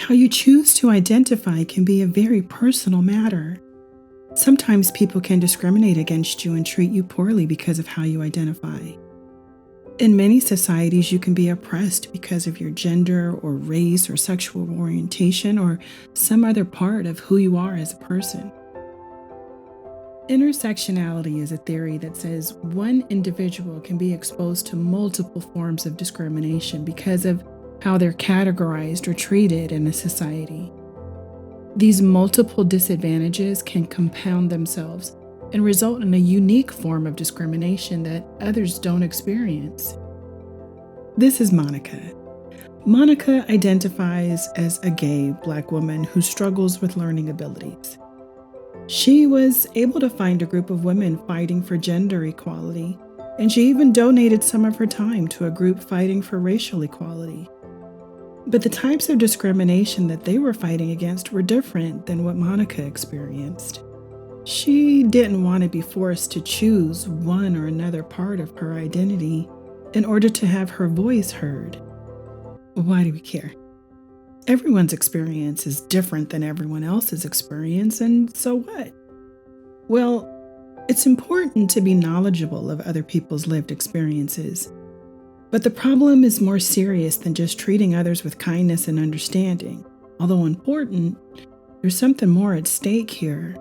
How you choose to identify can be a very personal matter. Sometimes people can discriminate against you and treat you poorly because of how you identify. In many societies, you can be oppressed because of your gender or race or sexual orientation or some other part of who you are as a person. Intersectionality is a theory that says one individual can be exposed to multiple forms of discrimination because of how they're categorized or treated in a society. These multiple disadvantages can compound themselves and result in a unique form of discrimination that others don't experience. This is Monica. Monica identifies as a gay Black woman who struggles with learning abilities. She was able to find a group of women fighting for gender equality, and she even donated some of her time to a group fighting for racial equality. But the types of discrimination that they were fighting against were different than what Monica experienced. She didn't want to be forced to choose one or another part of her identity in order to have her voice heard. Why do we care? Everyone's experience is different than everyone else's experience, and so what? Well, it's important to be knowledgeable of other people's lived experiences. But the problem is more serious than just treating others with kindness and understanding. Although important, there's something more at stake here.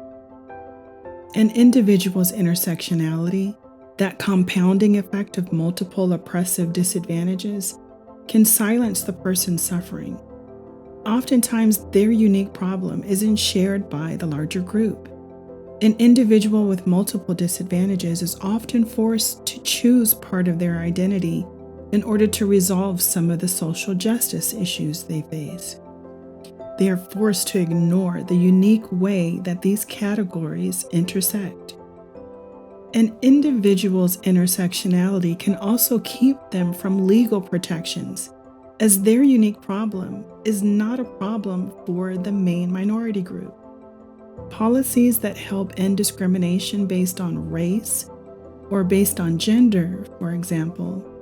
An individual's intersectionality, that compounding effect of multiple oppressive disadvantages, can silence the person's suffering. Oftentimes, their unique problem isn't shared by the larger group. An individual with multiple disadvantages is often forced to choose part of their identity in order to resolve some of the social justice issues they face. They are forced to ignore the unique way that these categories intersect. An individual's intersectionality can also keep them from legal protections, as their unique problem is not a problem for the main minority group. Policies that help end discrimination based on race or based on gender, for example,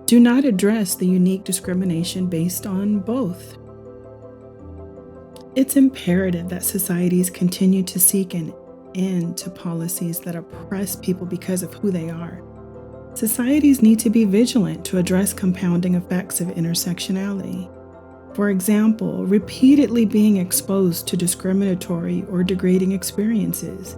do not address the unique discrimination based on both. It's imperative that societies continue to seek an end to policies that oppress people because of who they are. Societies need to be vigilant to address compounding effects of intersectionality. For example, repeatedly being exposed to discriminatory or degrading experiences.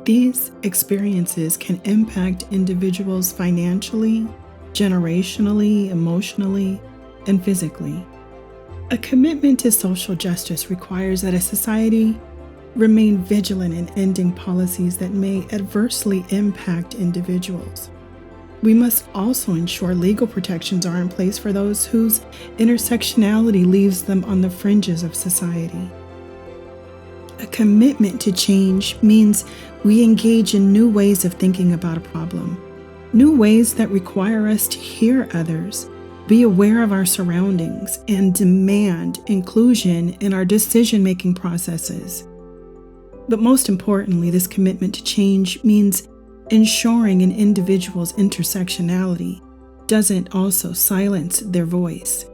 These experiences can impact individuals financially, generationally, emotionally, and physically. A commitment to social justice requires that a society remain vigilant in ending policies that may adversely impact individuals. We must also ensure legal protections are in place for those whose intersectionality leaves them on the fringes of society. A commitment to change means we engage in new ways of thinking about a problem, new ways that require us to hear others, be aware of our surroundings, and demand inclusion in our decision-making processes. But most importantly, this commitment to change means ensuring an individual's intersectionality doesn't also silence their voice.